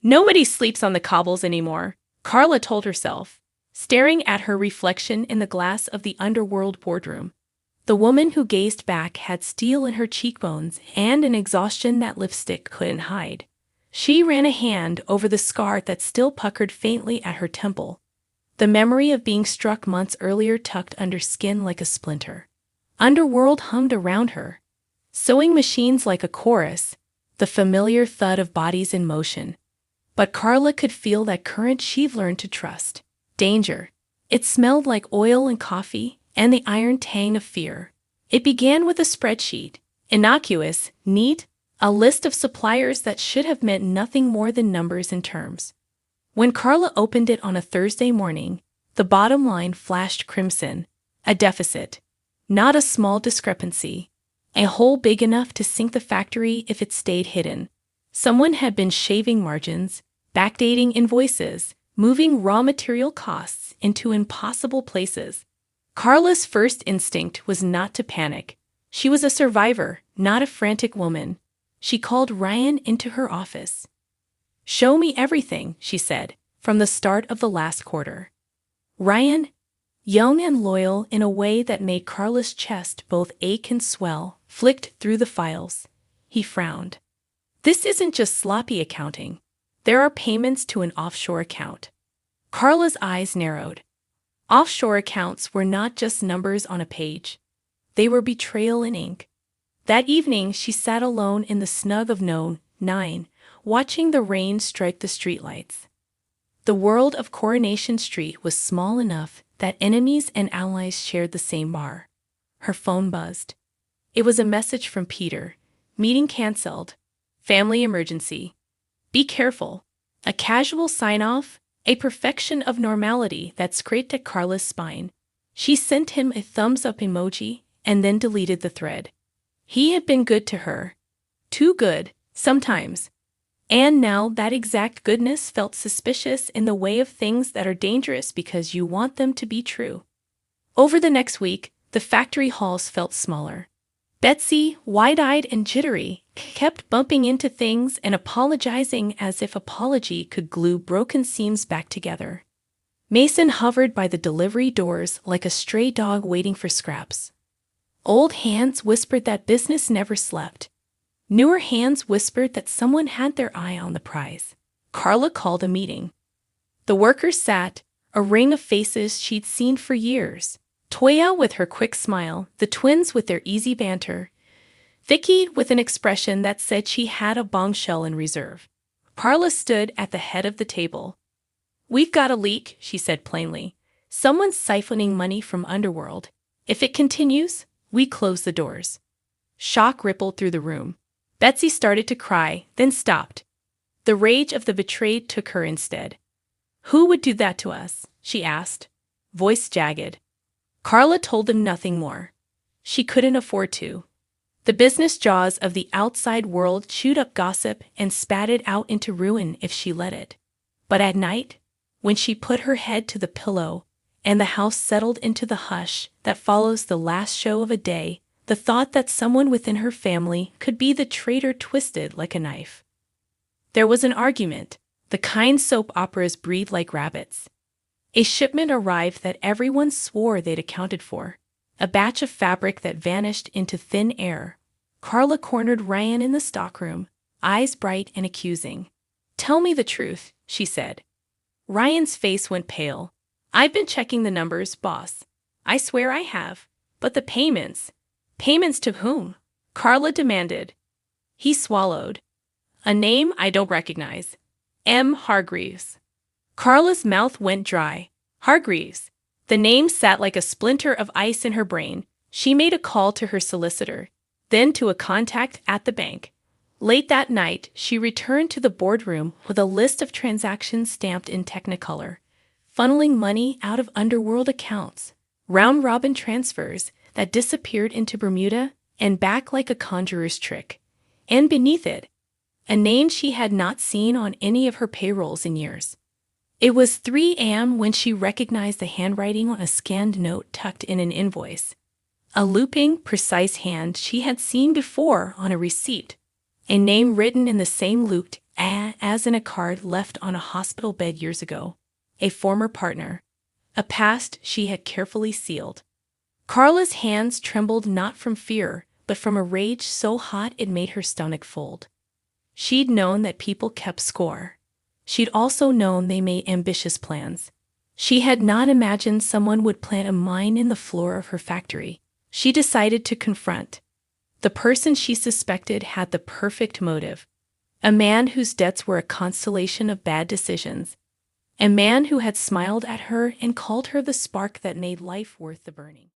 Nobody sleeps on the cobbles anymore, Carla told herself, staring at her reflection in the glass of the underworld boardroom. The woman who gazed back had steel in her cheekbones and an exhaustion that lipstick couldn't hide. She ran a hand over the scar that still puckered faintly at her temple. The memory of being struck months earlier tucked under skin like a splinter. Underworld hummed around her. Sewing machines like a chorus, the familiar thud of bodies in motion. But Carla could feel that current she'd learned to trust. Danger. It smelled like oil and coffee, and the iron tang of fear. It began with a spreadsheet. Innocuous, neat, a list of suppliers that should have meant nothing more than numbers and terms. When Carla opened it on a Thursday morning, the bottom line flashed crimson. A deficit. Not a small discrepancy. A hole big enough to sink the factory if it stayed hidden. Someone had been shaving margins, backdating invoices, moving raw material costs into impossible places. Carla's first instinct was not to panic. She was a survivor, not a frantic woman. She called Ryan into her office. "Show me everything," she said, from the start of the last quarter. Ryan, young and loyal in a way that made Carla's chest both ache and swell, flicked through the files. He frowned. "This isn't just sloppy accounting. There are payments to an offshore account." Carla's eyes narrowed. Offshore accounts were not just numbers on a page. They were betrayal in ink. That evening she sat alone in the snug of No. 9, watching the rain strike the streetlights. The world of Coronation Street was small enough that enemies and allies shared the same bar. Her phone buzzed. It was a message from Peter. "Meeting cancelled. Family emergency. Be careful." A casual sign-off, a perfection of normality that scraped at Carla's spine. She sent him a thumbs-up emoji and then deleted the thread. He had been good to her. Too good, sometimes. And now that exact goodness felt suspicious in the way of things that are dangerous because you want them to be true. Over the next week, the factory halls felt smaller. Betsy, wide-eyed and jittery, kept bumping into things and apologizing as if apology could glue broken seams back together. Mason hovered by the delivery doors like a stray dog waiting for scraps. Old hands whispered that business never slept. Newer hands whispered that someone had their eye on the prize. Carla called a meeting. The workers sat, a ring of faces she'd seen for years. Toya with her quick smile, the twins with their easy banter, Vicky with an expression that said she had a bombshell in reserve. Carla stood at the head of the table. "We've got a leak," she said plainly. "Someone's siphoning money from Underworld. If it continues, we close the doors." Shock rippled through the room. Betsy started to cry, then stopped. The rage of the betrayed took her instead. "Who would do that to us?" she asked, voice jagged. Carla told them nothing more. She couldn't afford to. The business jaws of the outside world chewed up gossip and spat it out into ruin if she let it. But at night, when she put her head to the pillow and the house settled into the hush that follows the last show of a day, the thought that someone within her family could be the traitor twisted like a knife. There was an argument, the kind soap operas breed like rabbits. A shipment arrived that everyone swore they'd accounted for. A batch of fabric that vanished into thin air. Carla cornered Ryan in the stockroom, eyes bright and accusing. "Tell me the truth," she said. Ryan's face went pale. "I've been checking the numbers, boss. I swear I have. But the payments. Payments to whom?" Carla demanded. He swallowed. "A name I don't recognize. M. Hargreaves." Carla's mouth went dry. Hargreaves. The name sat like a splinter of ice in her brain. She made a call to her solicitor, then to a contact at the bank. Late that night, she returned to the boardroom with a list of transactions stamped in Technicolor, funneling money out of underworld accounts, round-robin transfers that disappeared into Bermuda and back like a conjurer's trick. And beneath it, a name she had not seen on any of her payrolls in years. It was 3 a.m. when she recognized the handwriting on a scanned note tucked in an invoice. A looping, precise hand she had seen before on a receipt. A name written in the same looped, as in a card left on a hospital bed years ago. A former partner. A past she had carefully sealed. Carla's hands trembled not from fear, but from a rage so hot it made her stomach fold. She'd known that people kept score. She'd also known they made ambitious plans. She had not imagined someone would plant a mine in the floor of her factory. She decided to confront. The person she suspected had the perfect motive. A man whose debts were a constellation of bad decisions. A man who had smiled at her and called her the spark that made life worth the burning.